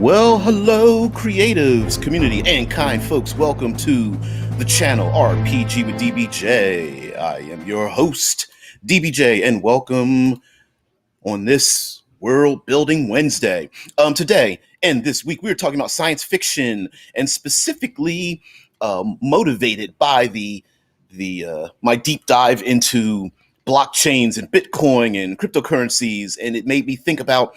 Well, hello, creatives, community, and kind folks. Welcome to the channel RPG with DBJ. I am your host, DBJ, and welcome on this World Building Wednesday. Today and this week, we're talking about science fiction, and specifically motivated by my deep dive into blockchains and Bitcoin and cryptocurrencies, and it made me think about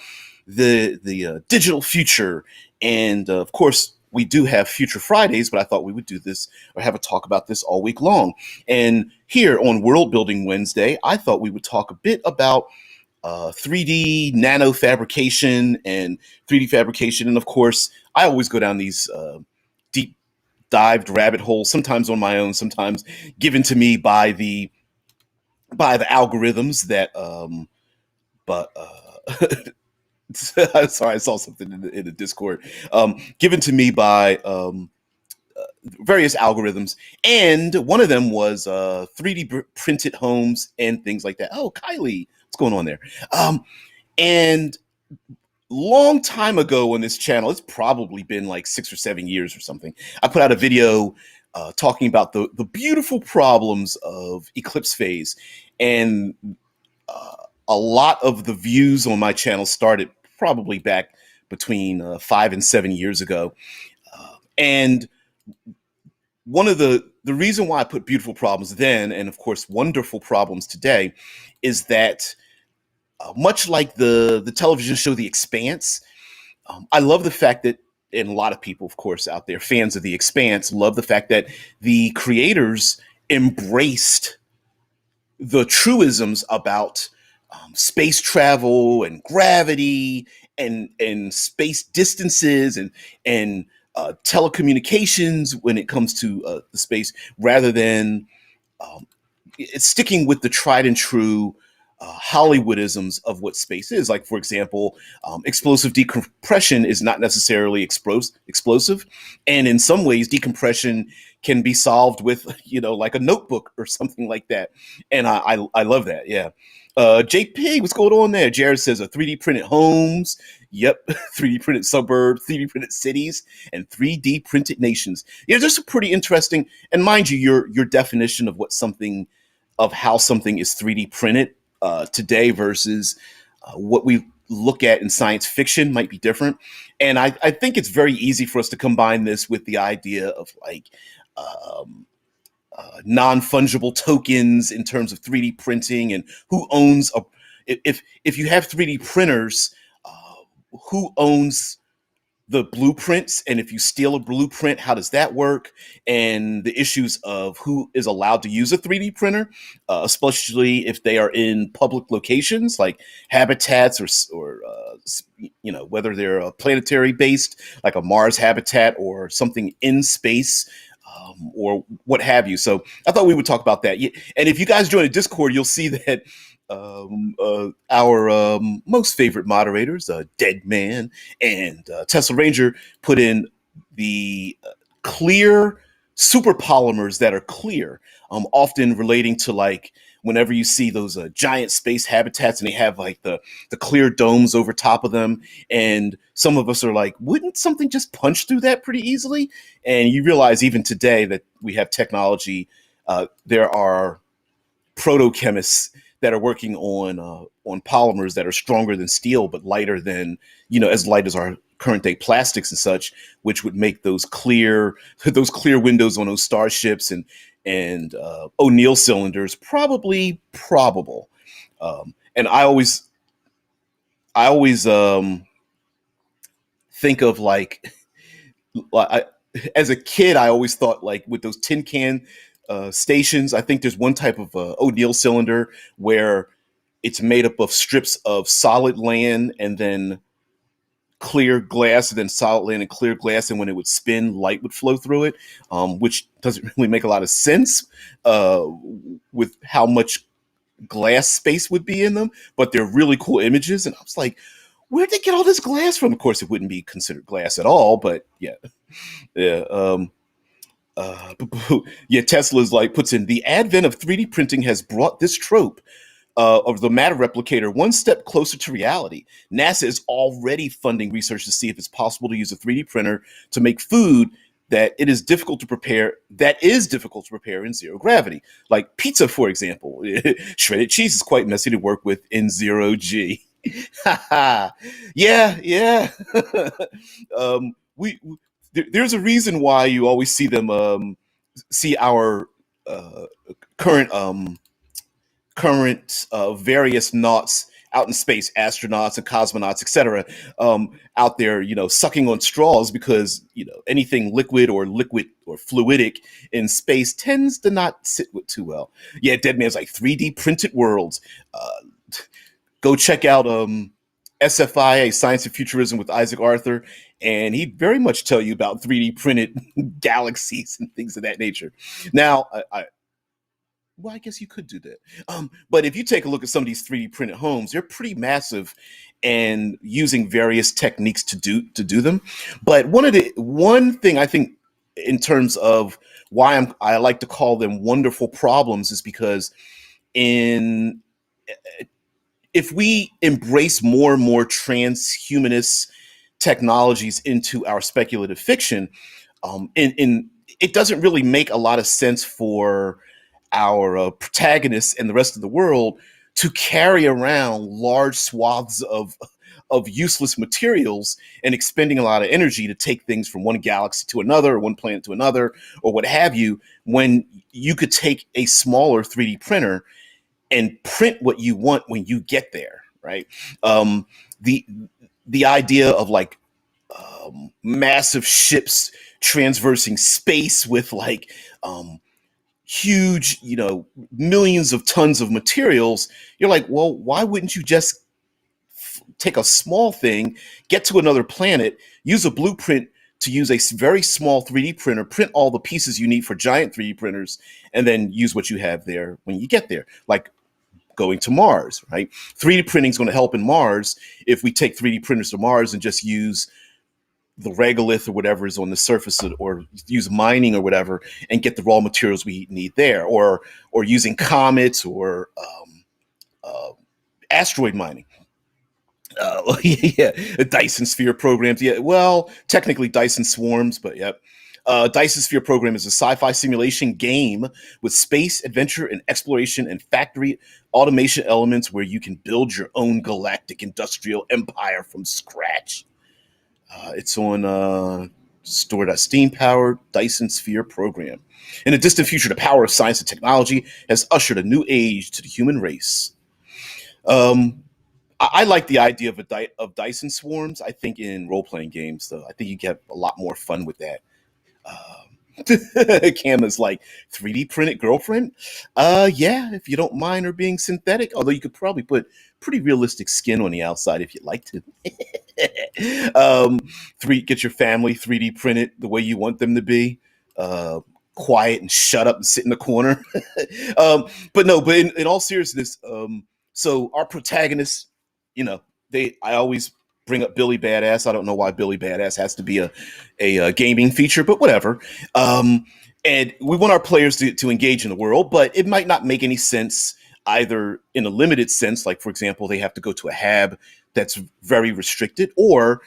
the digital future. And of course, we do have Future Fridays, but I thought we would do this or have a talk about this all week long. And here on World Building Wednesday, I thought we would talk a bit about 3D nano fabrication and 3D fabrication. And of course, I always go down these deep dived rabbit holes, sometimes on my own, sometimes given to me by the algorithms that but sorry, I saw something in the Discord given to me by various algorithms, and one of them was 3D printed homes and things like that. Oh, Kylie, what's going on there? And long time ago on this channel, it's probably been like 6 or 7 years or something, I put out a video talking about the beautiful problems of eclipse phase, and a lot of the views on my channel started probably back between 5 and 7 years ago. And one of the reason why I put beautiful problems then, and of course wonderful problems today, is that much like the television show The Expanse, I love the fact that, and a lot of people, of course, out there, fans of The Expanse, love the fact that the creators embraced the truisms about space travel and gravity and space distances and telecommunications when it comes to the space, rather than it's sticking with the tried and true Hollywoodisms of what space is. Like, for example, explosive decompression is not necessarily explosive, and in some ways, decompression can be solved with, like a notebook or something like that. And I love that. Yeah. JP, what's going on there? Jared says 3D printed homes. Yep. 3D printed suburbs, 3D printed cities, and 3D printed nations. Yeah, there's a pretty interesting, and mind you, your definition of how something is 3D printed today versus what we look at in science fiction might be different. And I think it's very easy for us to combine this with the idea of like non-fungible tokens in terms of 3D printing, and who owns if you have 3D printers, who owns the blueprints, and if you steal a blueprint, how does that work? And the issues of who is allowed to use a 3D printer, especially if they are in public locations like habitats, or whether they're planetary based, like a Mars habitat, or something in space, or what have you. So I thought we would talk about that. And if you guys join the Discord, you'll see that our most favorite moderators, Dead Man and Tesla Ranger, put in the clear super polymers that are clear, often relating to, like, whenever you see those giant space habitats and they have like the clear domes over top of them, and some of us are like, wouldn't something just punch through that pretty easily? And you realize even today that we have technology. There are proto-chemists that are working on polymers that are stronger than steel but lighter than, as light as our current day plastics and such, which would make those clear windows on those starships and O'Neill cylinders probably probable. And I always think of, like, as a kid, I always thought, like, with those tin can stations, I think there's one type of O'Neill cylinder where it's made up of strips of solid land and then clear glass, and then solid land and clear glass, and when it would spin, light would flow through it, which doesn't really make a lot of sense with how much glass space would be in them, but they're really cool images. And I was like, where'd they get all this glass from? Of course, it wouldn't be considered glass at all, but yeah. Yeah, Tesla's like puts in, the advent of 3D printing has brought this trope of the matter replicator one step closer to reality. NASA is already funding research to see if it's possible to use a 3D printer to make food that is difficult to prepare in zero gravity, like pizza, for example. Shredded cheese is quite messy to work with in zero G. Yeah, yeah. There's a reason why you always see them see our uh, current various naughts out in space, astronauts and cosmonauts, etc., out there, sucking on straws because anything liquid or fluidic in space tends to not sit with too well. Yeah, Dead Man's like 3D printed worlds. Uh, Go check out SFIA, Science and Futurism with Isaac Arthur, and he'd very much tell you about 3D printed galaxies and things of that nature. Now, well, I guess you could do that. But if you take a look at some of these 3D printed homes, they're pretty massive and using various techniques to do them. But one thing I think in terms of why I like to call them wonderful problems is because in if we embrace more and more transhumanist technologies into our speculative fiction, in it doesn't really make a lot of sense for our protagonists and the rest of the world to carry around large swaths of useless materials and expending a lot of energy to take things from one galaxy to another, or one planet to another, or what have you, when you could take a smaller 3D printer and print what you want when you get there, right? Um, the the idea of like massive ships transversing space with like huge, millions of tons of materials. You're like, well, why wouldn't you just take a small thing, get to another planet, use a blueprint to use a very small 3D printer, print all the pieces you need for giant 3D printers, and then use what you have there when you get there. Like going to Mars, right? 3D printing is going to help in Mars if we take 3D printers to Mars and just use the regolith or whatever is on the surface, or use mining or whatever and get the raw materials we need there, or using comets or uh, asteroid mining. Yeah, Dyson Sphere programs. Yeah, well, technically Dyson Swarms, but yep. Dyson Sphere program is a sci-fi simulation game with space adventure and exploration and factory automation elements where you can build your own galactic industrial empire from scratch. It's on store.steam powered Dyson Sphere program. In the distant future, the power of science and technology has ushered a new age to the human race. Um, I like the idea of Dyson swarms. I think in role playing games, though, I think you get a lot more fun with that. Cam is like 3D printed girlfriend. Yeah, if you don't mind her being synthetic, although you could probably put pretty realistic skin on the outside if you'd like to. um, get your family 3D printed the way you want them to be. Uh, Quiet and shut up and sit in the corner. But no, but in all seriousness, so our protagonists, I always bring up Billy Badass. I don't know why Billy Badass has to be a gaming feature, but whatever. Um, and we want our players to engage in the world, but it might not make any sense either in a limited sense, like for example, they have to go to a hab that's very restricted, or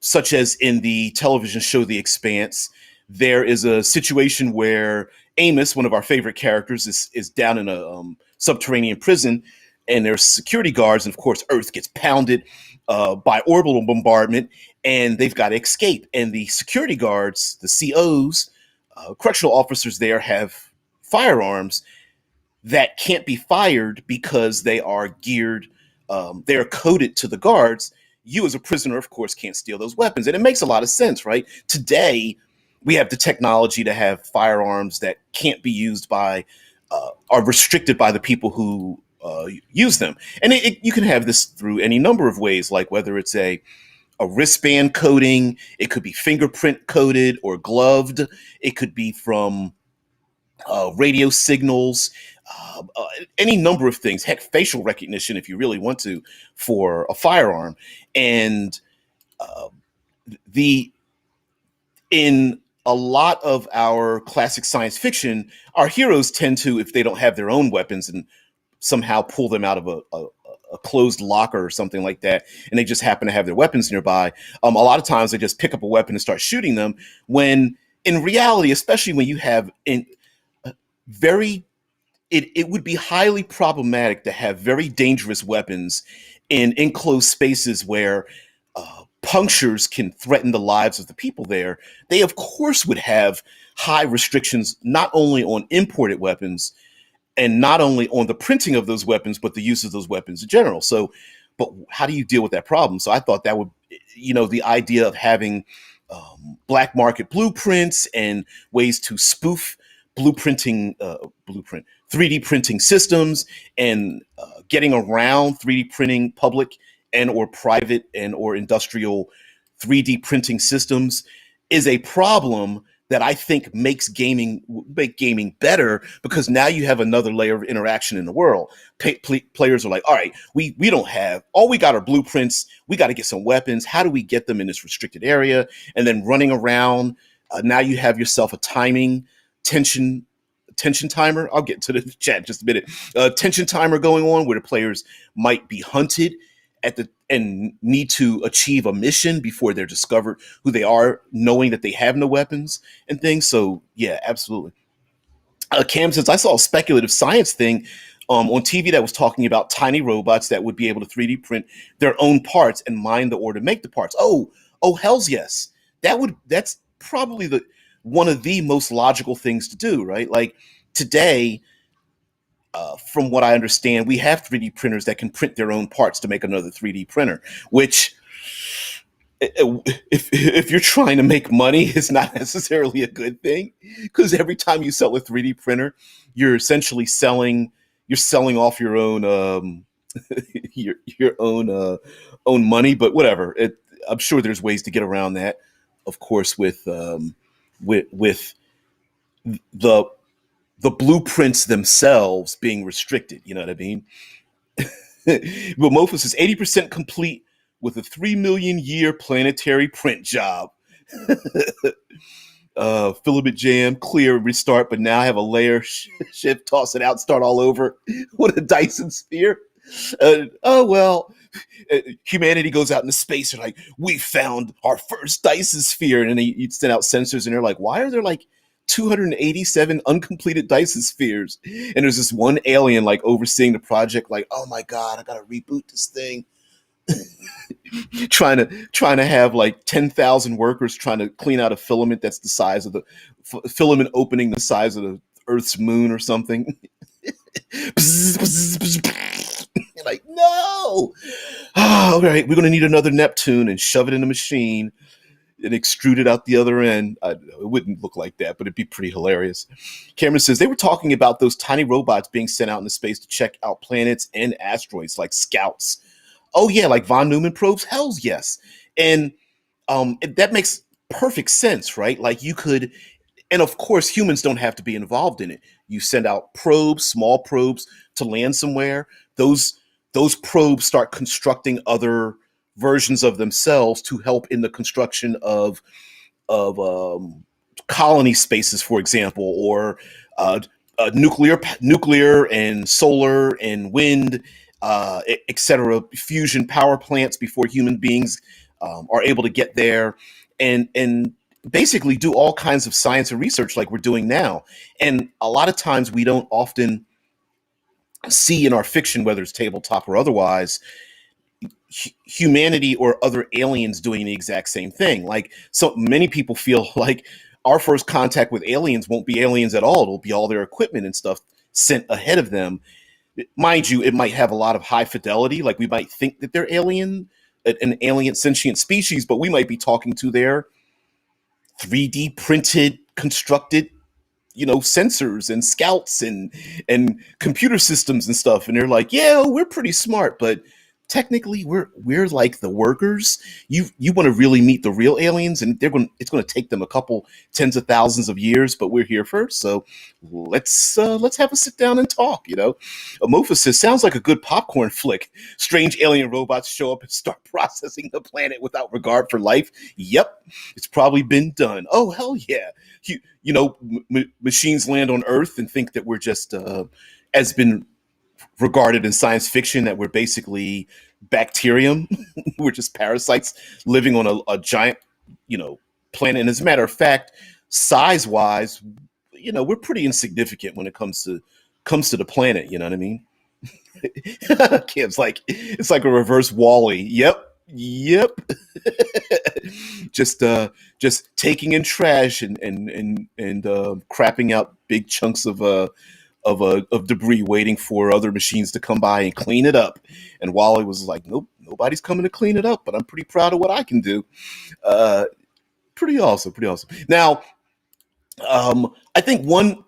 such as in the television show The Expanse, there is a situation where Amos, one of our favorite characters, is down in a subterranean prison, and there's security guards, and of course, Earth gets pounded by orbital bombardment, and they've got to escape. And the security guards, the COs, correctional officers there, have firearms that can't be fired because they are geared, they are coded to the guards. You, as a prisoner, of course, can't steal those weapons. And it makes a lot of sense, right? Today, we have the technology to have firearms that can't be used by, are restricted by the people who use them. And you can have this through any number of ways, like whether it's a wristband coding, it could be fingerprint coded or gloved, it could be from radio signals, any number of things. Heck, facial recognition if you really want to for a firearm. And uh, the in a lot of our classic science fiction, our heroes tend to, if they don't have their own weapons and somehow pull them out of a closed locker or something like that, and they just happen to have their weapons nearby. A lot of times they just pick up a weapon and start shooting them. When in reality, especially when you have in very it would be highly problematic to have very dangerous weapons in enclosed spaces where punctures can threaten the lives of the people there. They, of course, would have high restrictions not only on imported weapons and not only on the printing of those weapons, but the use of those weapons in general. So, but how do you deal with that problem? So I thought that would, the idea of having black market blueprints and ways to spoof blueprint 3D printing systems and getting around 3D printing public and or private and or industrial 3D printing systems is a problem that I think make gaming better, because now you have another layer of interaction in the world. Players are like, all right, we don't have, all we got are blueprints. We got to get some weapons. How do we get them in this restricted area? And then running around, now you have yourself a tension timer. I'll get to the chat in just a minute. Tension timer going on where the players might be hunted and need to achieve a mission before they're discovered who they are, knowing that they have no weapons and things. So yeah, absolutely. Cam says, I saw a speculative science thing on TV that was talking about tiny robots that would be able to 3D print their own parts and mine the ore to make the parts. Oh, hells yes. That's probably one of the most logical things to do, right? Like today, from what I understand, we have 3D printers that can print their own parts to make another 3D printer, which if you're trying to make money, is not necessarily a good thing, because every time you sell a 3D printer, you're essentially selling off your own your own money. But whatever, I'm sure there's ways to get around that, of course, with the blueprints themselves being restricted. You know what I mean? But Mofus is 80% complete with a 3 million year planetary print job. Filament jam, clear, restart, but now I have a layer shift, toss it out, start all over with a Dyson sphere. Oh, well, humanity goes out into space and like, we found our first Dyson sphere. And then you'd send out sensors and they're like, why are there like 287 uncompleted Dyson spheres? And there's this one alien like overseeing the project, like, oh my God, I gotta reboot this thing. trying to have like 10,000 workers trying to clean out a filament that's the size of the filament opening the size of the Earth's moon or something. Like, no. All right, we're going to need another Neptune and shove it in the machine and extrude it out the other end. It wouldn't look like that, but it'd be pretty hilarious. Cameron says they were talking about those tiny robots being sent out into space to check out planets and asteroids like scouts. Oh yeah, like von Neumann probes? Hells yes. And that makes perfect sense, right? Like you could, and of course humans don't have to be involved in it. You send out probes, small probes to land somewhere. Those probes start constructing other versions of themselves to help in the construction of colony spaces, for example, or nuclear and solar and wind, etc. fusion power plants before human beings are able to get there, and basically do all kinds of science and research like we're doing now. And a lot of times we don't often see in our fiction, whether it's tabletop or otherwise, humanity or other aliens doing the exact same thing. Like, so many people feel like our first contact with aliens won't be aliens at all. It'll be all their equipment and stuff sent ahead of them. Mind you, it might have a lot of high fidelity. Like we might think that they're an alien sentient species, but we might be talking to their 3D printed, constructed, sensors and scouts and computer systems and stuff. And they're like, yeah, we're pretty smart, but technically we're like the workers. You want to really meet the real aliens, and it's going to take them a couple tens of thousands of years, but we're here first. So let's have a sit down and talk. Amorphous says, sounds like a good popcorn flick. Strange alien robots show up and start processing the planet without regard for life. Yep, it's probably been done. Oh hell yeah. Machines land on Earth and think that we're just has been regarded in science fiction that we're basically bacterium. We're just parasites living on a giant, you know, planet. And as a matter of fact, size wise, you know, we're pretty insignificant when it comes to the planet. You know what I mean? It's like a reverse Wally. Yep. Yep. just just taking in trash and crapping out big chunks of debris, waiting for other machines to come by and clean it up. And Wally was like, nope, nobody's coming to clean it up, but I'm pretty proud of what I can do. Uh, Pretty awesome, pretty awesome. Now, I think one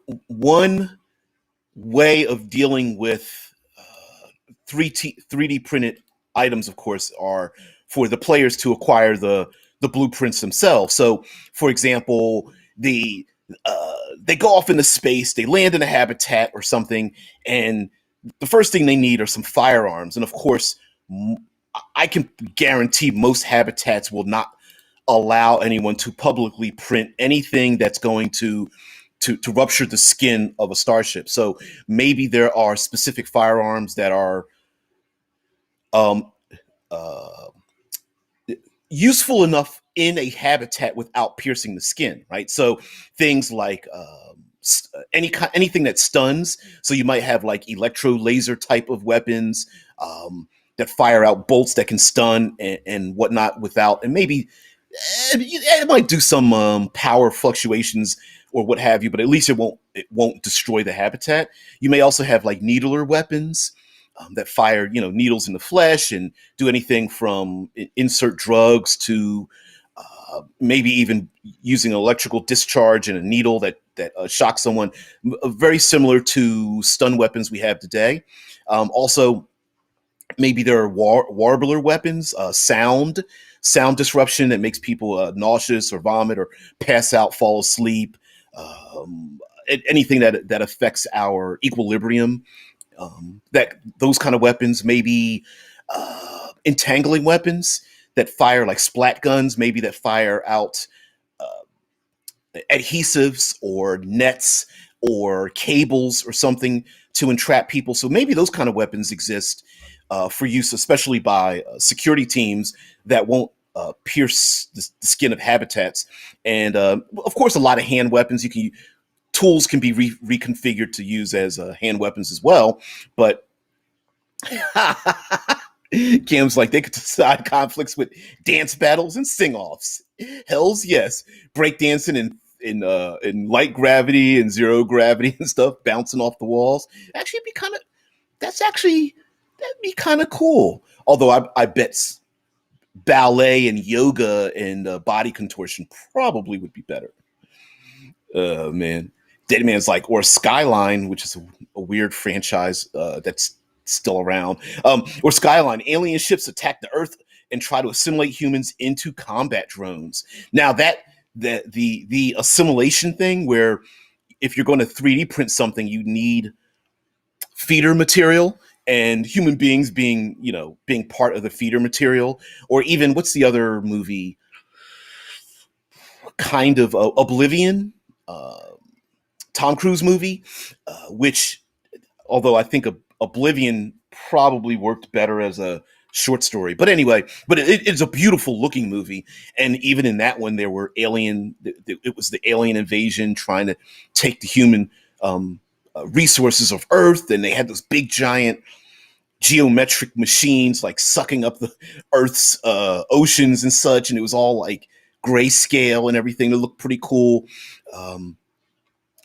way of dealing with 3D printed items, of course, are for the players to acquire the blueprints themselves. So, for example, they go off into space, they land in a habitat or something, and the first thing they need are some firearms. And of course, I can guarantee most habitats will not allow anyone to publicly print anything that's going to rupture the skin of a starship. So maybe there are specific firearms that are um, uh, useful enough in a habitat without piercing the skin, right? So things like anything that stuns. So you might have like electro laser type of weapons that fire out bolts that can stun and whatnot without, and maybe it might do some power fluctuations or what have you, but at least it won't destroy the habitat. You may also have like needler weapons that fire, you know, needles in the flesh and do anything from insert drugs to maybe even using an electrical discharge and a needle that shocks someone. Very similar to stun weapons we have today. Also, maybe there are warbler weapons, sound disruption that makes people nauseous or vomit or pass out, fall asleep. Anything that affects our equilibrium, that those kind of weapons, maybe entangling weapons that fire like splat guns, maybe that fire out adhesives or nets or cables or something to entrap people. So maybe those kind of weapons exist for use, especially by security teams that won't pierce the skin of habitats. And of course, a lot of hand weapons. Tools can be reconfigured to use as hand weapons as well. But Cam's like they could decide conflicts with dance battles and sing-offs. Hell's yes, breakdancing in light gravity and zero gravity and stuff, bouncing off the walls. Actually, it'd be kind of that'd be kind of cool. Although I bet ballet and yoga and body contortion probably would be better. Man, Dead Man's like, or Skyline, which is a weird franchise that's still around. Or Skyline, alien ships attack the Earth and try to assimilate humans into combat drones. Now the assimilation thing, where if you're going to 3D print something, you need feeder material, and human beings being part of the feeder material. Or even, what's the other movie? Kind of Oblivion. Tom Cruise movie, which, although I think Oblivion probably worked better as a short story. But anyway, it's a beautiful looking movie. And even in that one, there were it was the alien invasion trying to take the human resources of Earth. And they had those big giant geometric machines like sucking up the Earth's oceans and such. And it was all like grayscale and everything. It looked pretty cool.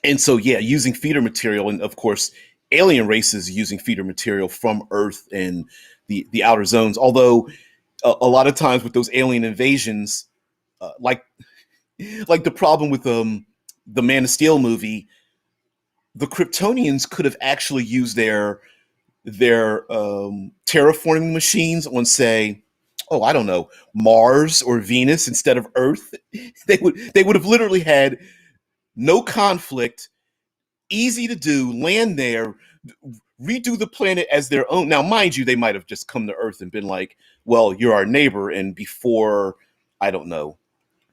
And so, yeah, using feeder material, and of course, alien races using feeder material from Earth and the outer zones. Although a lot of times with those alien invasions, like the problem with the Man of Steel movie, the Kryptonians could have actually used their terraforming machines on, say, oh, I don't know, Mars or Venus instead of Earth. They would have literally had no conflict, easy to do, land there, redo the planet as their own. Now, mind you, they might have just come to Earth and been like, well, you're our neighbor, and before, I don't know,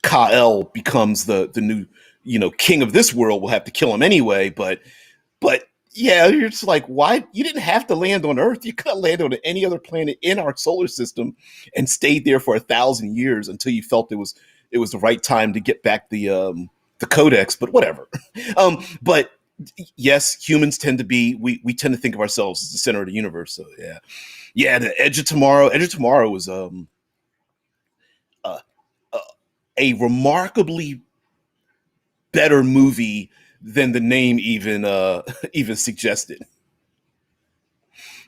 Kal becomes the new, king of this world, we'll have to kill him anyway. But Yeah, you're just like, why? You didn't have to land on Earth. You could have landed on any other planet in our solar system and stayed there for 1,000 years until you felt it was the right time to get back the codex. But whatever. But yes, humans tend to be we tend to think of ourselves as the center of the universe. So yeah, yeah. The Edge of Tomorrow. Edge of Tomorrow was uh, uh, a remarkably better movie than the name even even suggested.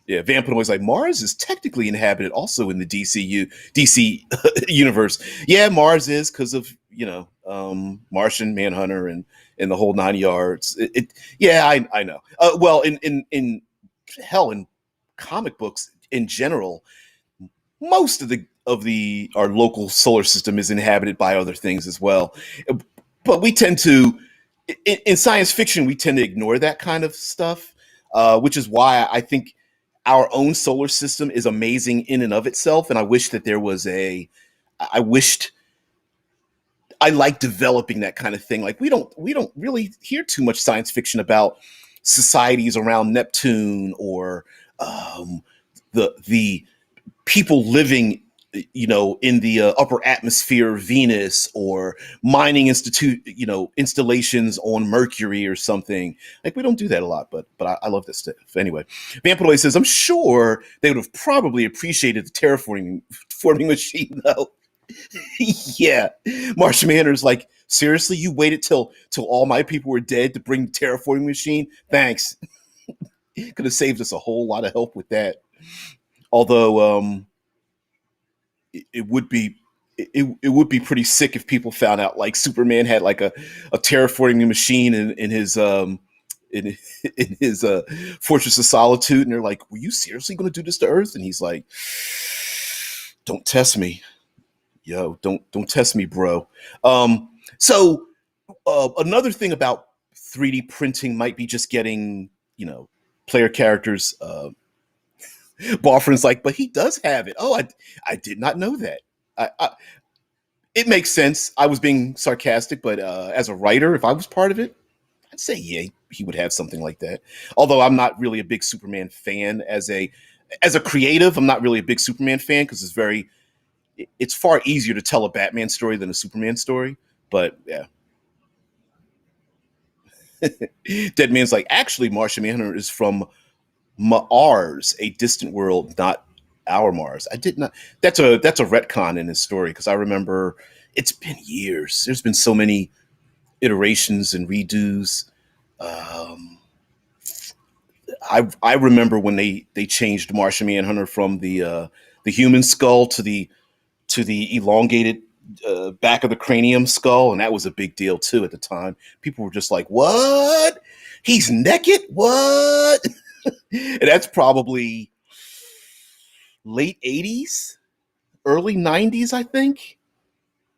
Yeah, Van was like, Mars is technically inhabited also in the DC universe. Yeah, Mars is because of Martian Manhunter and the whole 9 yards. Yeah, I know. Well, in hell in comic books in general, most of the our local solar system is inhabited by other things as well. But we tend to in science fiction we tend to ignore that kind of stuff, which is why I think our own solar system is amazing in and of itself. And I wish that there was I wished I like developing that kind of thing. Like we don't really hear too much science fiction about societies around Neptune or um, the people living in the upper atmosphere of Venus or mining installations on Mercury or something. Like we don't do that a lot, but I love this stuff anyway. Vampiroid says, I'm sure they would have probably appreciated the terraforming forming machine though. Yeah, Martian Manhunter's like, seriously, you waited till all my people were dead to bring the terraforming machine? Thanks. Could have saved us a whole lot of help with that. Although it would be it would be pretty sick if people found out like Superman had like a terraforming machine in his in in his Fortress of Solitude, and they're like, "Were you seriously going to do this to Earth?" And he's like, "Don't test me, yo. Don't test me, bro." So another thing about 3D printing might be just getting player characters. Boffin's like, but he does have it. Oh, I did not know that. I it makes sense. I was being sarcastic, but as a writer, if I was part of it, I'd say yeah, he would have something like that. Although I'm not really a big Superman fan as a creative, I'm not really a big Superman fan because it's far easier to tell a Batman story than a Superman story. But yeah, Dead Man's like actually Martian Manhunter is from Mars, a distant world, not our Mars. I did not. That's a retcon in his story because I remember it's been years. There's been so many iterations and redos. Um, I remember when they changed Martian Manhunter from the human skull to the elongated back of the cranium skull, and that was a big deal too at the time. People were just like, "What? He's naked? What?" And that's probably late '80s, early '90s, I think.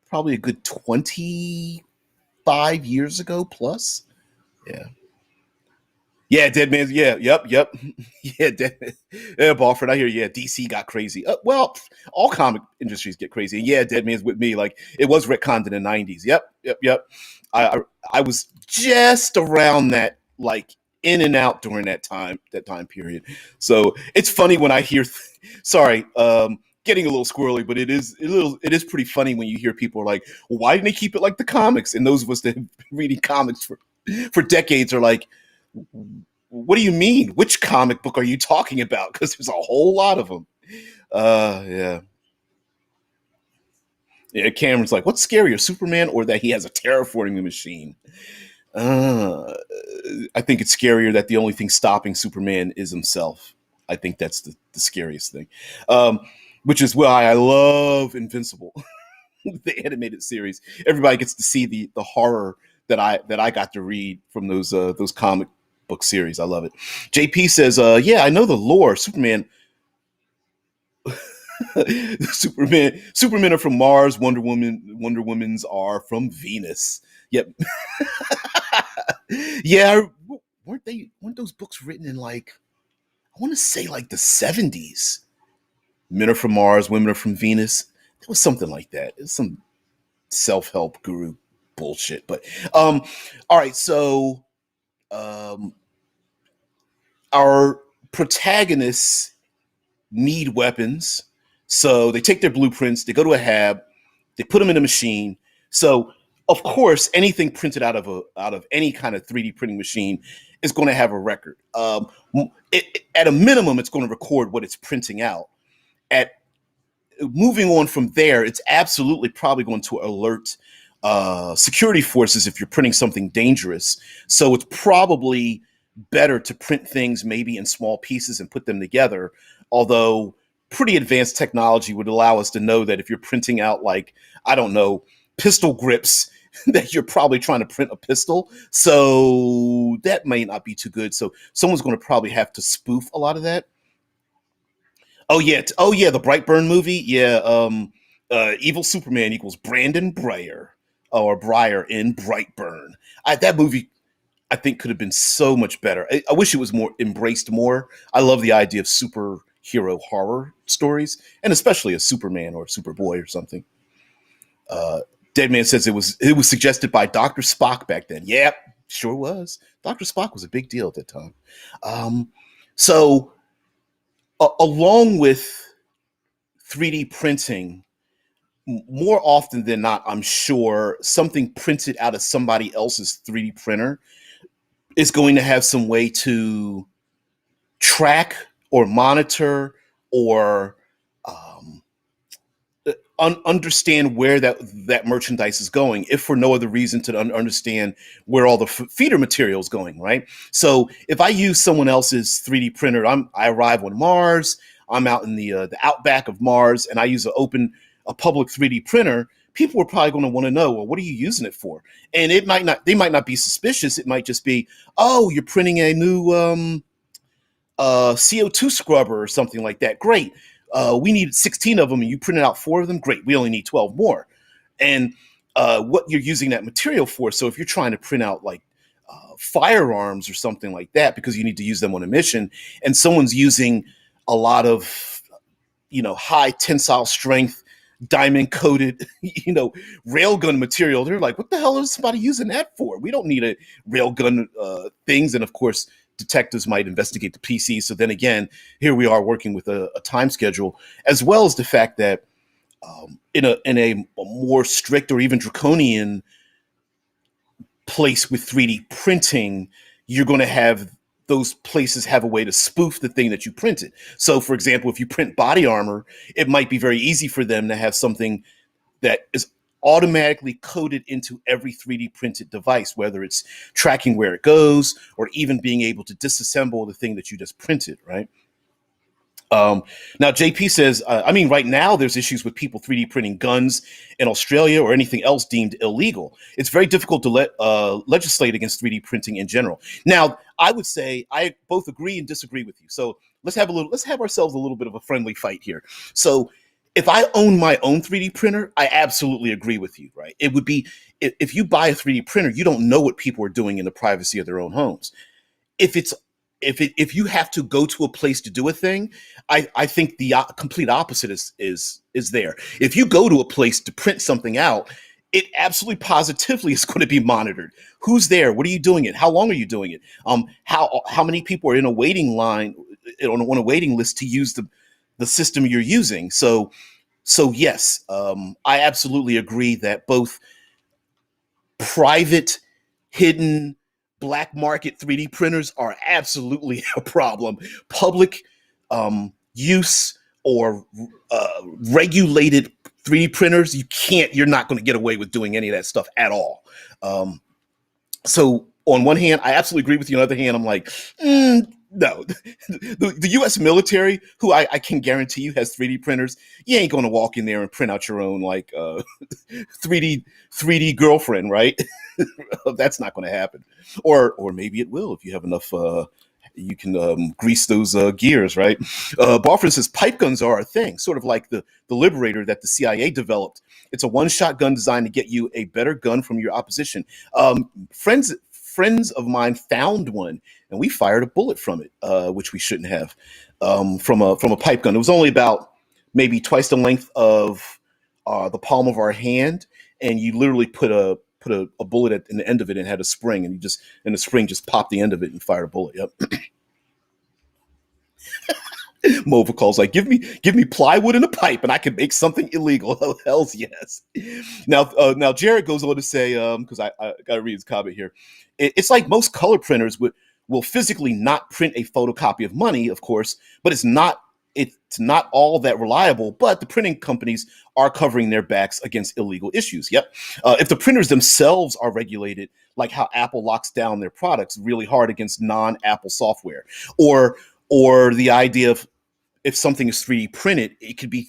Probably a good 25 years ago plus. Yeah. Yeah, Dead Man's. Yeah, yep. Yeah, yeah, Balford. I hear. Yeah, DC got crazy. Well, all comic industries get crazy. And yeah, Dead Man's with me. Like it was retconned in the '90s. Yep. I, I I was just around that, like in and out during that time period. So it's funny when I hear. Sorry, getting a little squirrely, but it is pretty funny when you hear people are like, well, "Why didn't they keep it like the comics?" And those of us that have been reading comics for decades are like, what do you mean? Which comic book are you talking about? Because there's a whole lot of them. Yeah. Yeah, Cameron's like, what's scarier, Superman or that he has a terraforming machine? Uh, I think it's scarier that the only thing stopping Superman is himself. I think that's the scariest thing. Um, which is why I love Invincible, the animated series. Everybody gets to see the horror that I got to read from those comic book series. I love it. JP says, yeah, I know the lore. Supermen are from Mars. Wonder Woman's are from Venus. Yep. Yeah, weren't those books written in like I want to say like the 70s? Men are from Mars, women are from Venus. It was something like that. It was some self-help guru bullshit. But all right, so um our protagonists need weapons. So they take their blueprints, they go to a hab, they put them in a machine. So of course, anything printed out of any kind of 3D printing machine is going to have a record. At a minimum, it's going to record what it's printing out. At moving on from there, it's absolutely probably going to alert security forces if you're printing something dangerous. So it's probably better to print things maybe in small pieces and put them together. Although pretty advanced technology would allow us to know that if you're printing out, like, I don't know, pistol grips, that you're probably trying to print a pistol. So that may not be too good. So someone's going to probably have to spoof a lot of that. Oh yeah, the Brightburn movie. Yeah, evil Superman equals Brandon Breyer or Breyer in Brightburn. That movie, I think, could have been so much better. I wish it was more embraced more. I love the idea of superhero horror stories, and especially a Superman or Superboy or something. Deadman says it was suggested by Dr. Spock back then. Yep, sure was. Dr. Spock was a big deal at that time. So along with 3D printing, more often than not, I'm sure something printed out of somebody else's 3D printer is going to have some way to track or monitor or understand where that merchandise is going, if for no other reason to understand where all the feeder material is going, right? So if I use someone else's 3D printer, I arrive on Mars, I'm out in the outback of Mars, and I use a public 3D printer. People are probably going to want to know, well, what are you using it for? And they might not be suspicious. It might just be, oh, you're printing a new CO2 scrubber or something like that. Great. We need 16 of them and you printed out 4 of them. Great. We only need 12 more. And what you're using that material for. So if you're trying to print out like firearms or something like that, because you need to use them on a mission, and someone's using a lot of, high tensile strength, diamond coated, railgun material, they're like, what the hell is somebody using that for? We don't need a railgun things. And of course, detectives might investigate the PC. So then again, here we are working with a time schedule, as well as the fact that in a more strict or even draconian place with 3D printing, you're going to have those places have a way to spoof the thing that you printed. So, for example, if you print body armor, it might be very easy for them to have something that is automatically coded into every 3D printed device, whether it's tracking where it goes or even being able to disassemble the thing that you just printed, right? Now, JP says, right now there's issues with people 3D printing guns in Australia or anything else deemed illegal. It's very difficult to legislate against 3D printing in general. Now, I would say I both agree and disagree with you. So let's have ourselves a little bit of a friendly fight here. So if I own my own 3D printer, I absolutely agree with you, right? It would be, if you buy a 3D printer, you don't know what people are doing in the privacy of their own homes. If you have to go to a place to do a thing, I think the complete opposite is there. If you go to a place to print something out, it absolutely positively is going to be monitored. Who's there? What are you doing it? How long are you doing it? How many people are in a waiting line on a waiting list to use the system you're using? So yes, I absolutely agree that both private, hidden, black market 3D printers are absolutely a problem. Public use or regulated 3D printers, you're not going to get away with doing any of that stuff at all. So on one hand, I absolutely agree with you. On the other hand, I'm like, no. The U.S. military, who I can guarantee you has 3D printers, you ain't going to walk in there and print out your own 3D girlfriend, right? That's not going to happen. Or maybe it will if you have enough. You can grease those gears, right? Barford says pipe guns are a thing, sort of like the Liberator that the CIA developed. It's a one-shot gun designed to get you a better gun from your opposition. Friends of mine found one, and we fired a bullet from it, which we shouldn't have, from a pipe gun. It was only about maybe twice the length of the palm of our hand, and you literally put a bullet at the end of it and had a spring, and the spring just popped the end of it and fired a bullet. Yep. Mova calls like, give me plywood and a pipe, and I can make something illegal. Oh, hell's yes. Now Jared goes on to say, because I got to read his comment here. It's like most color printers will physically not print a photocopy of money, of course, but it's not all that reliable. But the printing companies are covering their backs against illegal issues. Yep. If the printers themselves are regulated, like how Apple locks down their products really hard against non-Apple software, or the idea of if something is 3D printed, it could be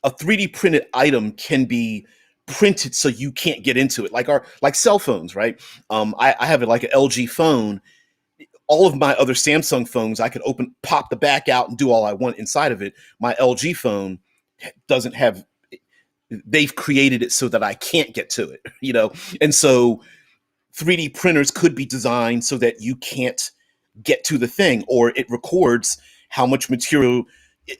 a 3D printed item can be printed so you can't get into it, like cell phones, right? I have it like an LG phone. All of my other Samsung phones, I could pop the back out and do all I want inside of it. My LG phone doesn't have. They've created it so that I can't get to it, and so 3D printers could be designed so that you can't get to the thing, or it records how much material.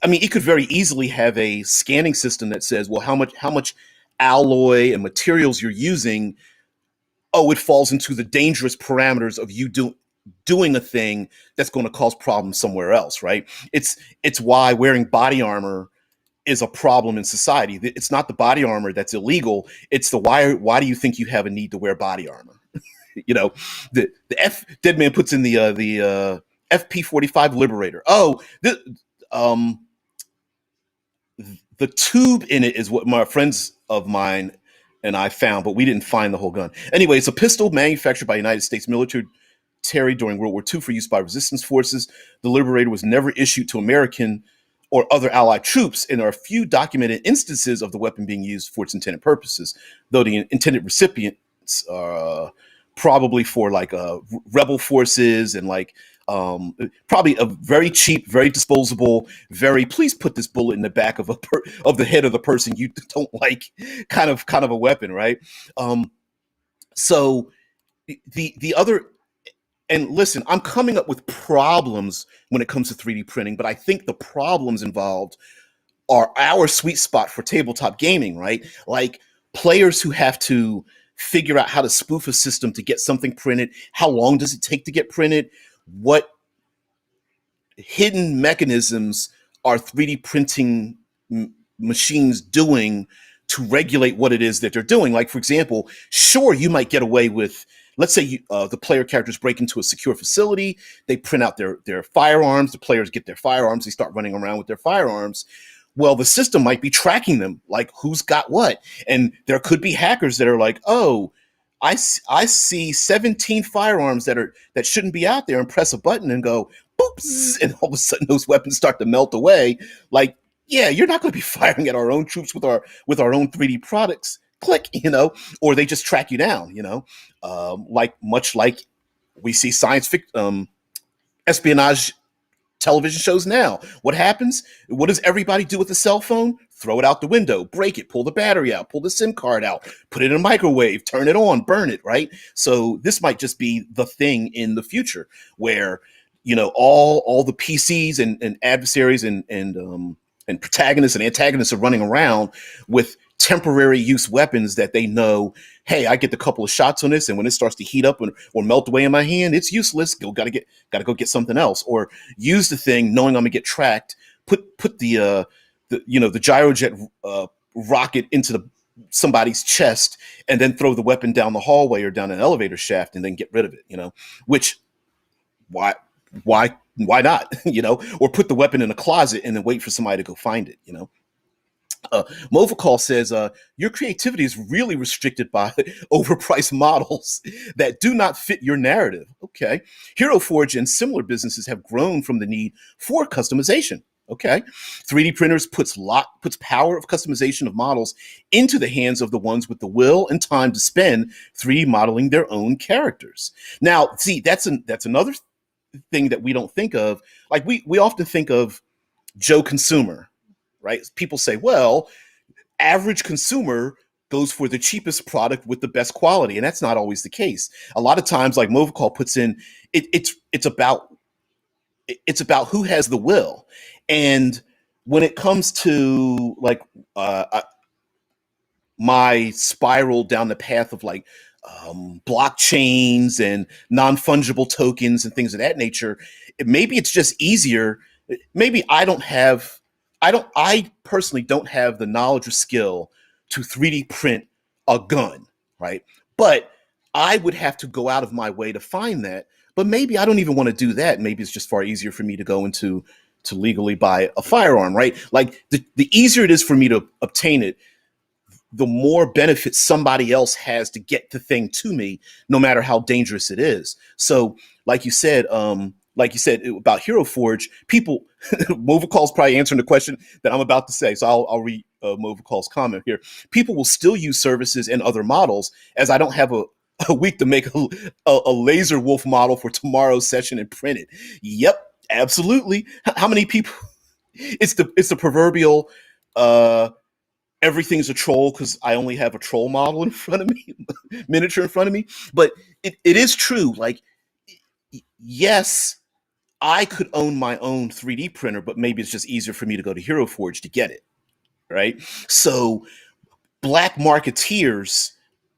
I mean, it could very easily have a scanning system that says, well, how much alloy and materials you're using. Oh, it falls into the dangerous parameters of you doing a thing that's going to cause problems somewhere else, right? It's why wearing body armor is a problem in society. It's not the body armor that's illegal. It's the why do you think you have a need to wear body armor? The Dead Man puts in the FP45 Liberator. Oh, um the tube in it is what my friends of mine and I found, but we didn't find the whole gun. Anyway, it's a pistol manufactured by United States military during World War II for use by resistance forces. The Liberator was never issued to American or other Allied troops, and there are few documented instances of the weapon being used for its intended purposes, though the intended recipients are probably for like rebel forces and like probably a very cheap, very disposable, very please put this bullet in the back of of the head of the person you don't like, kind of a weapon, right? So the other, and listen, I'm coming up with problems when it comes to 3D printing, but I think the problems involved are our sweet spot for tabletop gaming, right? Like players who have to figure out how to spoof a system to get something printed. How long does it take to get printed? What hidden mechanisms are 3D printing machines doing to regulate what it is that they're doing? Like, for example, sure, you might get away with, let's say the player characters break into a secure facility, they print out their firearms, the players get their firearms, they start running around with their firearms. Well, the system might be tracking them, like who's got what. And there could be hackers that are like, oh, I see 17 firearms that shouldn't be out there, and press a button and go, boops, and all of a sudden those weapons start to melt away. Like, yeah, you're not going to be firing at our own troops with our own 3D products. Click, or they just track you down, much like we see science fiction, espionage television shows now. What happens? What does everybody do with a cell phone? Throw it out the window, break it, pull the battery out, pull the SIM card out, put it in a microwave, turn it on, burn it, right? So this might just be the thing in the future where, all the PCs and adversaries and protagonists and antagonists are running around with temporary use weapons that they know, hey, I get the couple of shots on this, and when it starts to heat up or melt away in my hand, it's useless. Gotta go get something else, or use the thing knowing I'm gonna get tracked. Put the gyrojet rocket into somebody's chest, and then throw the weapon down the hallway or down an elevator shaft, and then get rid of it. Which why not? Or put the weapon in a closet and then wait for somebody to go find it. Movacall says, your creativity is really restricted by overpriced models that do not fit your narrative. Okay. Hero Forge and similar businesses have grown from the need for customization. Okay. 3D printers puts power of customization of models into the hands of the ones with the will and time to spend 3D modeling their own characters. Now, see, that's another thing that we don't think of. Like we often think of Joe Consumer, right? People say, well, average consumer goes for the cheapest product with the best quality, and that's not always the case. A lot of times, like Movacall puts in, it's about who has the will. And when it comes to like my spiral down the path of like blockchains and non-fungible tokens and things of that nature. Maybe it's just easier. Maybe I personally don't have the knowledge or skill to 3D print a gun, right? But I would have to go out of my way to find that. But maybe I don't even want to do that. Maybe it's just far easier for me to go into to legally buy a firearm, right? Like the easier it is for me to obtain it, the more benefit somebody else has to get the thing to me, no matter how dangerous it is. So, like you said about Hero Forge, people, Movicall's probably answering the question that I'm about to say. So I'll read Movicall's comment here. People will still use services and other models, as I don't have a week to make a laser wolf model for tomorrow's session and print it. Yep, absolutely. How many people? It's the proverbial. Everything's a troll because I only have a troll model in front of me, miniature in front of me. But it is true. Like, yes, I could own my own 3D printer, but maybe it's just easier for me to go to Hero Forge to get it, right? So black marketeers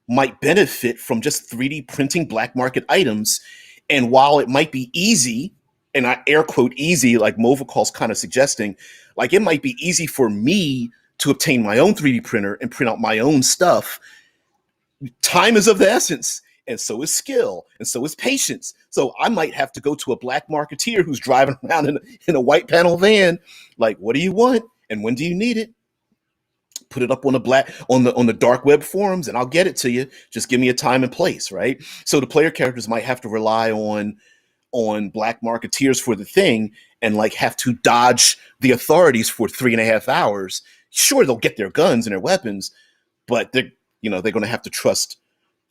might benefit from just 3D printing black market items. And while it might be easy, and I air quote easy, like Movicall's kind of suggesting, like it might be easy for me to obtain my own 3D printer and print out my own stuff. Time is of the essence, and so is skill, and so is patience. So I might have to go to a black marketeer who's driving around in a white panel van, like, what do you want? And when do you need it? Put it up on the dark web forums and I'll get it to you. Just give me a time and place, right? So the player characters might have to rely on black marketeers for the thing and like have to dodge the authorities for 3.5 hours. Sure, they'll get their guns and their weapons, but they're going to have to trust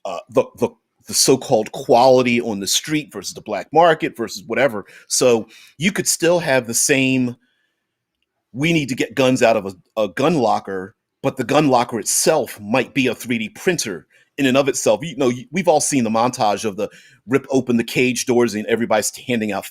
the so-called quality on the street versus the black market versus whatever. So you could still have the same. We need to get guns out of a gun locker, but the gun locker itself might be a 3D printer in and of itself. We've all seen the montage of the rip open the cage doors and everybody's handing out,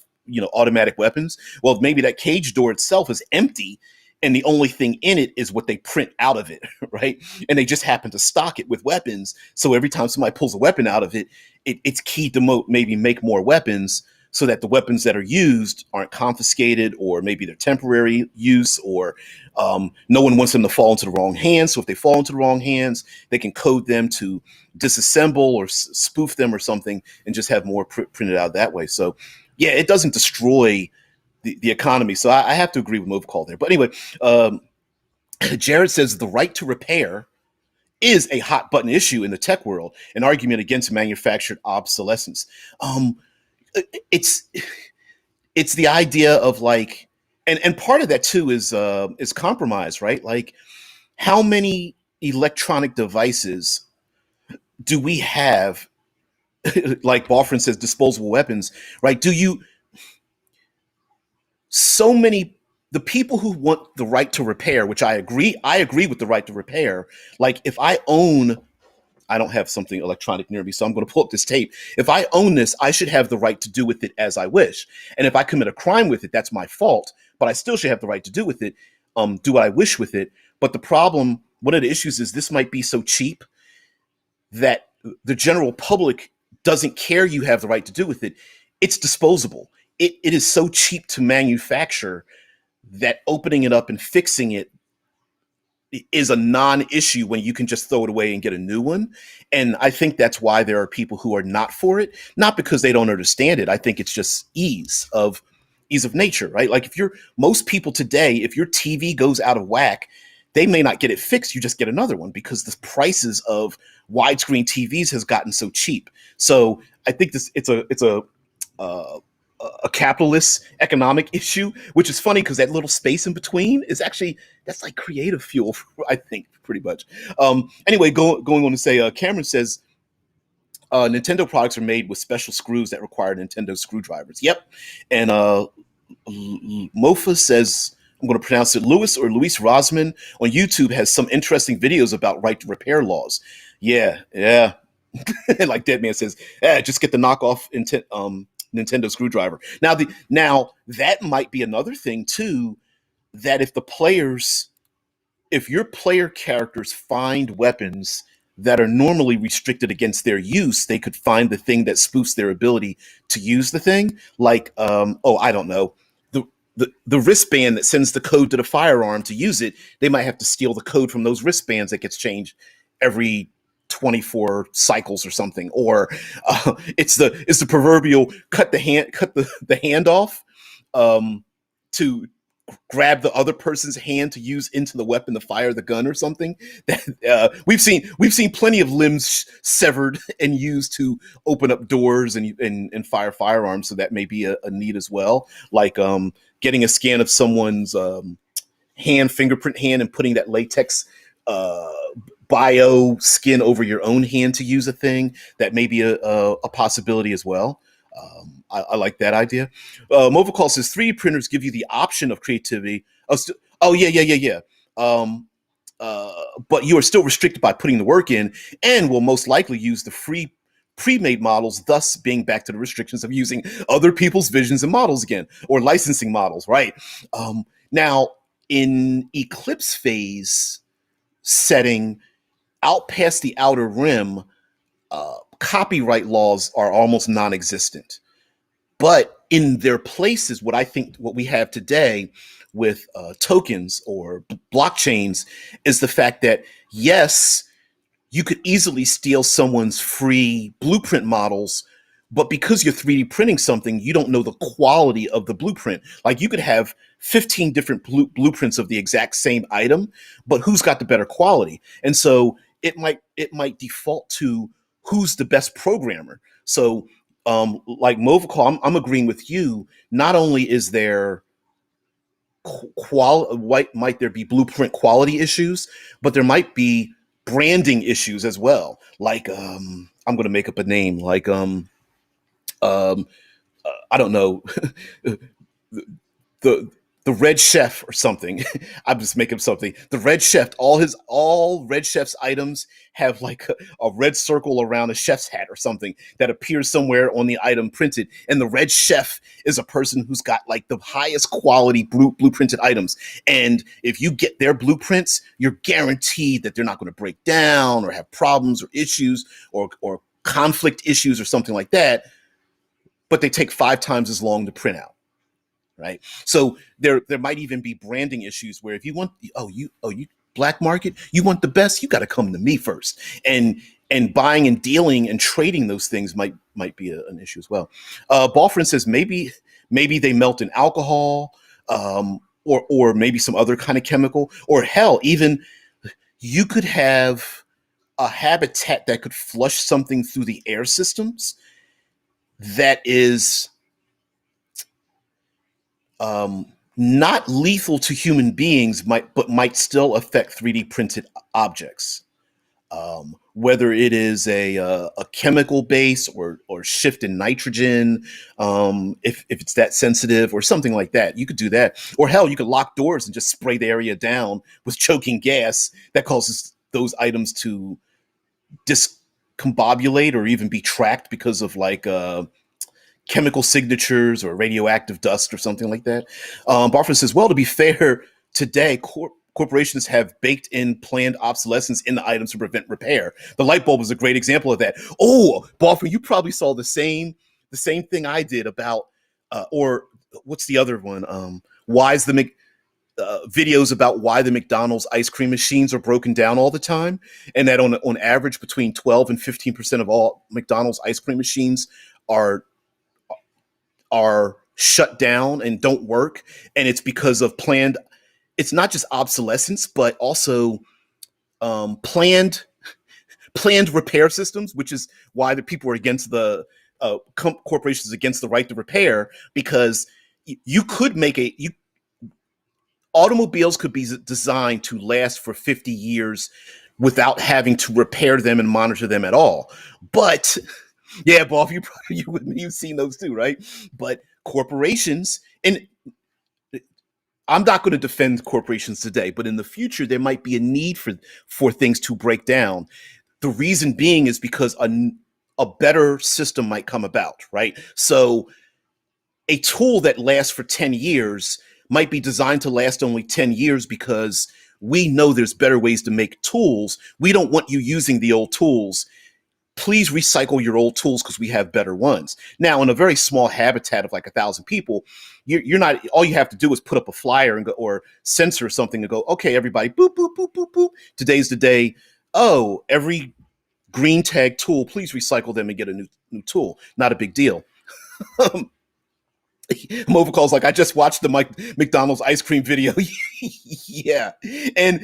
automatic weapons. Well, maybe that cage door itself is empty and the only thing in it is what they print out of it, right? And they just happen to stock it with weapons. So every time somebody pulls a weapon out of it, it's key to maybe make more weapons so that the weapons that are used aren't confiscated, or maybe they're temporary use, or no one wants them to fall into the wrong hands. So if they fall into the wrong hands, they can code them to disassemble or spoof them or something and just have more printed out that way. So yeah, it doesn't destroy the economy. So I have to agree with Movicall there. But anyway, Jared says the right to repair is a hot button issue in the tech world, an argument against manufactured obsolescence. It's the idea of like, and part of that too is compromise, right? Like, how many electronic devices do we have? Like Balfrin says, disposable weapons, right? So many, the people who want the right to repair, which I agree with the right to repair. Like, if I don't have something electronic near me, so I'm going to pull up this tape. If I own this, I should have the right to do with it as I wish. And if I commit a crime with it, that's my fault. But I still should have the right to do with it, do what I wish with it. But the problem, one of the issues is this might be so cheap that the general public doesn't care you have the right to do with it. It's disposable. It is so cheap to manufacture that opening it up and fixing it is a non-issue when you can just throw it away and get a new one. And I think that's why there are people who are not for it, not because they don't understand it. I think it's just ease of nature, right? Like, most people today, if your TV goes out of whack, they may not get it fixed. You just get another one because the prices of widescreen TVs has gotten so cheap. So I think it's a capitalist economic issue, which is funny because that little space in between is actually, that's like creative fuel, I think, pretty much. Anyway, going on to say, Cameron says, Nintendo products are made with special screws that require Nintendo screwdrivers. Yep. And Mofa says, I'm going to pronounce it, Luis Rosman on YouTube has some interesting videos about right to repair laws. Yeah. Like Deadman says, just get the knockoff Nintendo screwdriver. Now that might be another thing too, that if your player characters find weapons that are normally restricted against their use, they could find the thing that spoofs their ability to use the thing. Like, oh, I don't know, the, the wristband that sends the code to the firearm to use it. They might have to steal the code from those wristbands that gets changed every 24 cycles or something. Or it's the proverbial cut the hand off, to grab the other person's hand to use into the weapon to fire the gun or something. That we've seen plenty of limbs severed and used to open up doors and fire firearms. So that may be a need as well. Like, getting a scan of someone's fingerprint hand, and putting that latex uh, bio skin over your own hand to use a thing. That may be a possibility as well. I like that idea. Movicall says 3D printers give you the option of creativity. Oh, yeah. Um, uh, but you are still restricted by putting the work in, and will most likely use the free pre-made models, thus being back to the restrictions of using other people's visions and models again, or licensing models, right? Now, in Eclipse phase setting, out past the outer rim, copyright laws are almost non-existent. But in their places, what we have today with tokens or blockchains is the fact that, yes, you could easily steal someone's free blueprint models, but because you're 3D printing something, you don't know the quality of the blueprint. Like, you could have 15 different blueprints of the exact same item, but who's got the better quality? And so it might default to who's the best programmer. So, like Movicall, I'm agreeing with you. Not only is there might there be blueprint quality issues, but there might be branding issues as well. Like, I'm going to make up a name. Like, um, I don't know, the the Red Chef or something. I'm just making up something. The Red Chef, all Red Chef's items have like a red circle around a chef's hat or something that appears somewhere on the item printed. And the Red Chef is a person who's got like the highest quality blueprinted items. And if you get their blueprints, you're guaranteed that they're not going to break down or have problems or issues or conflict issues or something like that. But they take 5 times as long to print out. Right. So there might even be branding issues where if you want, you black market, you want the best, you got to come to me first. And buying and dealing and trading those things might be an issue as well. Balfrin says maybe they melt in alcohol, or maybe some other kind of chemical, or hell, even you could have a habitat that could flush something through the air systems that is not lethal to human beings, but might still affect 3D printed objects. Whether it is a chemical base or shift in nitrogen, if it's that sensitive or something like that, you could do that. Or hell, you could lock doors and just spray the area down with choking gas that causes those items to discombobulate or even be tracked because of like chemical signatures or radioactive dust or something like that. Barford says, well, to be fair, today corporations have baked in planned obsolescence in the items to prevent repair. The light bulb is a great example of that. Oh, Barford, you probably saw the same thing I did about, or what's the other one? Why is the videos about why the McDonald's ice cream machines are broken down all the time, and that on average between 12 and 15% of all McDonald's ice cream machines are shut down and don't work, and it's because of planned. It's not just obsolescence, but also planned repair systems, which is why the people are against the corporations against the right to repair, because you could make automobiles could be designed to last for 50 years without having to repair them and monitor them at all. But yeah, Bob, you've seen those too, right? But corporations, and I'm not going to defend corporations today, but in the future there might be a need for things to break down. The reason being is because a better system might come about, right? So a tool that lasts for 10 years might be designed to last only 10 years because We know there's better ways to make tools. We don't want you using the old tools. Please recycle your old tools because we have better ones. Now, in a very small habitat of like 1,000 people, you're not, all you have to do is put up a flyer and go, or censor something and go, okay, everybody, boop, boop, boop, boop, boop. Today's the day. Oh, every green tag tool, please recycle them and get a new tool. Not a big deal. Movicall's like, I just watched the McDonald's ice cream video. Yeah. And,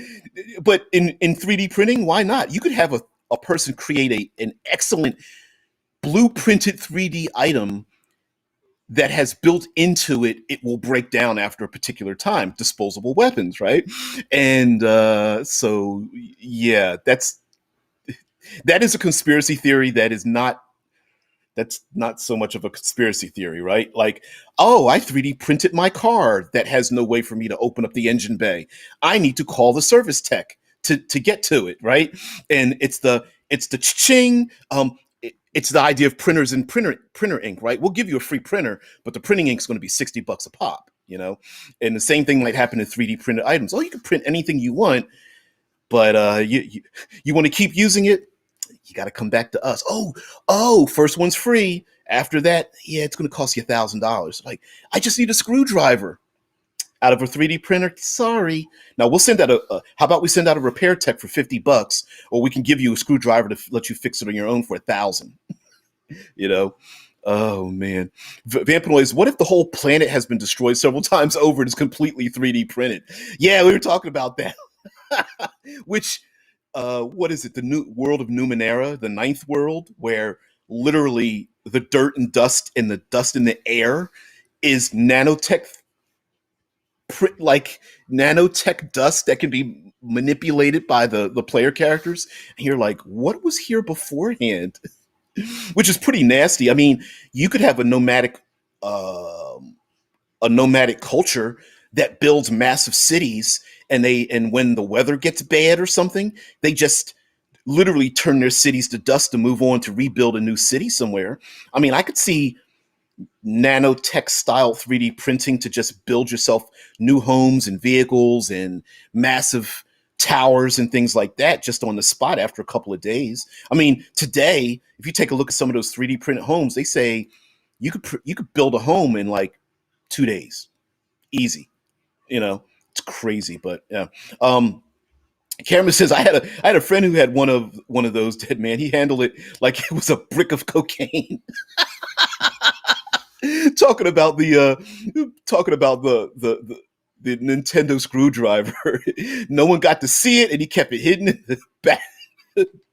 but in 3D printing, why not? You could have a person create an excellent blueprinted 3D item that has built into it, it will break down after a particular time. Disposable weapons, right? And so, yeah, that is a conspiracy theory that's not so much of a conspiracy theory, right? Like, oh, I 3D printed my car that has no way for me to open up the engine bay. I need to call the service tech to get to it, right? And it's the ching. It's the idea of printers and printer ink, right? We'll give you a free printer, but the printing ink is going to be $60 a pop, you know. And the same thing might happen in 3D printed items. Oh, you can print anything you want, but you want to keep using it, you got to come back to us. Oh, first one's free. After that, yeah, it's going to cost you $1,000. Like, I just need a screwdriver out of a 3D printer. Sorry. Now we'll send out how about we send out a repair tech for $50, or we can give you a screwdriver to let you fix it on your own for $1,000. You know? Oh man. Vampanoids, what if the whole planet has been destroyed several times over and is completely 3D printed? Yeah, we were talking about that. Which what is it? The new world of Numenera, the ninth world, where literally the dirt and dust and the dust in the air is nanotech, like nanotech dust that can be manipulated by the player characters. And you're like, what was here beforehand? Which is pretty nasty. I mean, you could have a nomadic culture that builds massive cities, and when the weather gets bad or something, they just literally turn their cities to dust to move on to rebuild a new city somewhere. I mean, I could see nanotech style 3D printing to just build yourself new homes and vehicles and massive towers and things like that just on the spot after a couple of days. I mean, today, if you take a look at some of those 3D printed homes, they say you could build a home in like 2 days, easy. You know, it's crazy, but yeah. Cameron says I had a friend who had one of those, dead man. He handled it like it was a brick of cocaine. Talking about the Nintendo screwdriver. No one got to see it, and he kept it hidden in the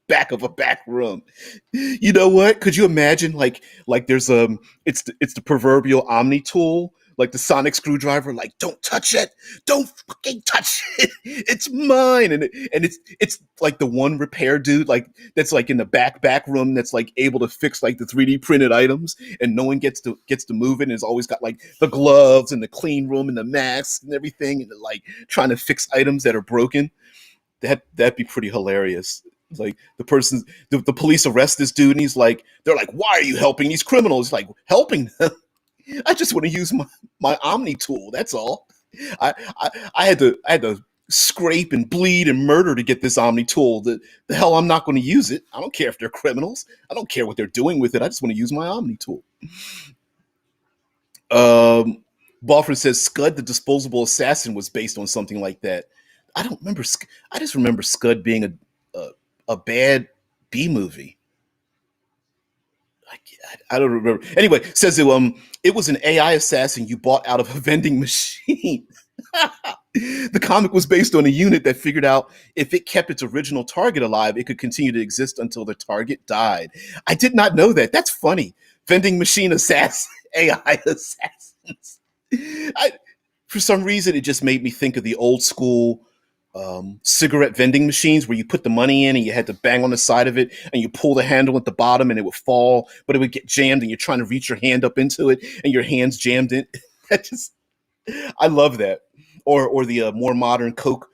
back of a back room. You know what? Could you imagine like there's it's the proverbial Omni tool, like the sonic screwdriver, like don't touch it, don't fucking touch it, it's mine, and it's like the one repair dude like that's like in the back room that's like able to fix like the 3D printed items, and no one gets to move it, and has always got like the gloves and the clean room and the masks and everything, and like trying to fix items that are broken. That'd be pretty hilarious. It's like the police arrest this dude, and they're like, why are you helping these criminals? He's like, helping them? I just want to use my Omni tool. That's all. I had to scrape and bleed and murder to get this Omni tool. The hell, I'm not going to use it. I don't care if they're criminals. I don't care what they're doing with it. I just want to use my Omni tool. Balford says Scud the Disposable Assassin was based on something like that. I don't remember. I just remember Scud being a bad B movie. I don't remember. Anyway, says it was an AI assassin you bought out of a vending machine. The comic was based on a unit that figured out if it kept its original target alive, it could continue to exist until the target died. I did not know that. That's funny. Vending machine assassin, AI assassins. For some reason, it just made me think of the old school cigarette vending machines where you put the money in and you had to bang on the side of it, and you pull the handle at the bottom and it would fall, but it would get jammed, and you're trying to reach your hand up into it and your hand's jammed in. I love that. Or the more modern Coke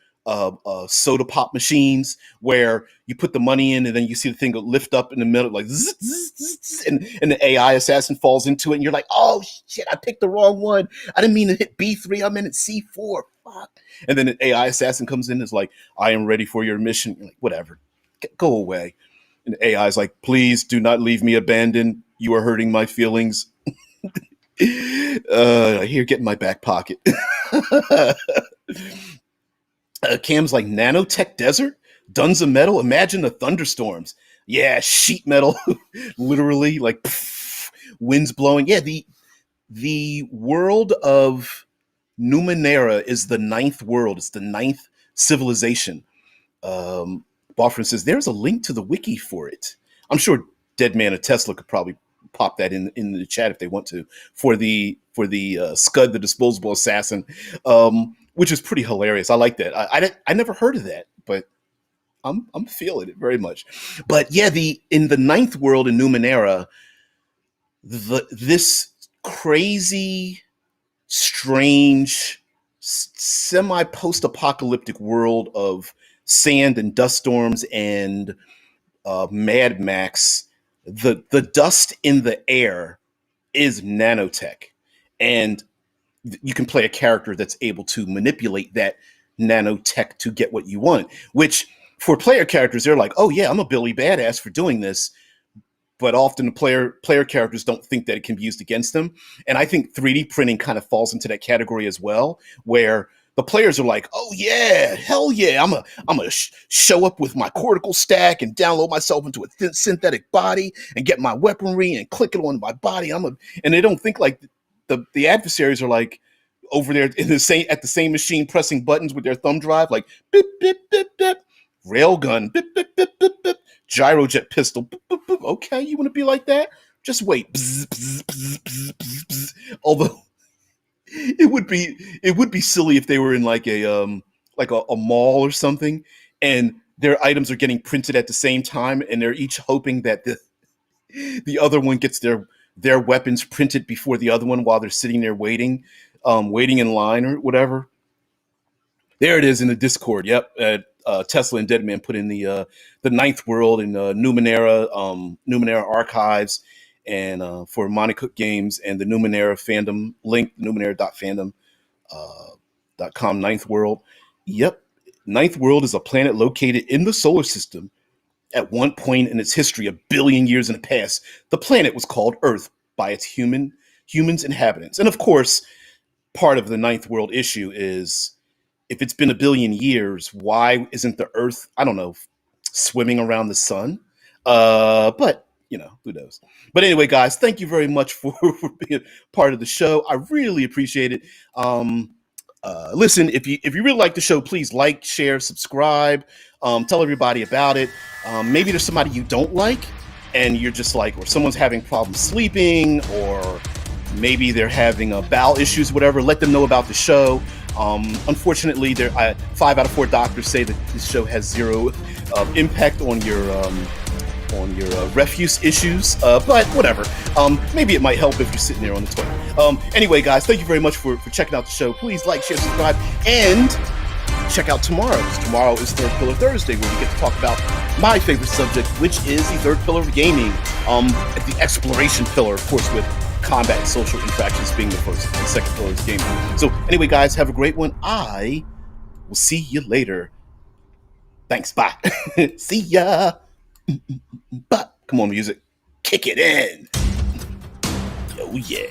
soda pop machines where you put the money in and then you see the thing go lift up in the middle, like zzz, zzz, zzz, zzz, and the AI assassin falls into it, and you're like, oh shit, I picked the wrong one. I didn't mean to hit B3. I meant at C4. Fuck. And then the AI assassin comes in and is like, I am ready for your mission. You're like, whatever, go away. And the AI is like, please do not leave me abandoned. You are hurting my feelings. Here, get in my back pocket. Cam's like, nanotech desert? Duns of metal? Imagine the thunderstorms. Yeah, sheet metal. Literally, like, pff, winds blowing. Yeah, the world of Numenera is the ninth world. It's the ninth civilization. Boffin says, there's a link to the wiki for it. I'm sure Dead Man of Tesla could probably pop that in the chat if they want to, for the Scud, the disposable assassin, which is pretty hilarious. I like that. I never heard of that, but I'm feeling it very much. But yeah, in the ninth world in Numenera, this crazy, strange, semi post-apocalyptic world of sand and dust storms and Mad Max. The dust in the air is nanotech, and you can play a character that's able to manipulate that nanotech to get what you want, which for player characters, they're like, oh yeah, I'm a Billy Badass for doing this. But often the player characters don't think that it can be used against them. And I think 3D printing kind of falls into that category as well, where the players are like, oh yeah, hell yeah, I'm a show up with my cortical stack and download myself into a synthetic body and get my weaponry and click it on my body. And they don't think like the adversaries are like over there at the same machine pressing buttons with their thumb drive, like bip bip bip bip, railgun, bip bip bip bip bip, gyrojet pistol. Boop, boop, boop. Okay, you want to be like that? Just wait. Bzz, bzz, bzz, bzz, bzz, bzz. Although it would be silly if they were in like a mall or something, and their items are getting printed at the same time, and they're each hoping that the other one gets their weapons printed before the other one while they're sitting there waiting in line or whatever. There it is in the Discord. Yep. Tesla and Deadman put in the ninth world in Numenera archives, and for Monocook Games and the Numenera fandom link, numenera.fandom.com, ninth world. Yep. Ninth world is a planet located in the solar system. At one point in its history, 1 billion years in the past, the planet was called Earth by its humans inhabitants. And of course, part of the ninth world issue is, if it's been 1 billion years, why isn't the Earth, I don't know, swimming around the sun? But, who knows? But anyway, guys, thank you very much for being part of the show. I really appreciate it. Listen, if you really like the show, please like, share, subscribe, tell everybody about it. Maybe there's somebody you don't like, and you're just like, or someone's having problems sleeping, or maybe they're having bowel issues, whatever. Let them know about the show. Unfortunately, 5 out of 4 doctors say that this show has zero impact on your refuse issues, but whatever. Maybe it might help if you're sitting there on the toilet. Anyway, guys, thank you very much for checking out the show. Please like, share, subscribe, and check out tomorrow. Tomorrow is Third Pillar Thursday, where we get to talk about my favorite subject, which is the third pillar of gaming. The exploration pillar, of course, with combat and social interactions being the first and second pillars game. So anyway, guys, have a great one. I will see you later. Thanks. Bye. See ya. But come on, music. Kick it in. Oh yeah.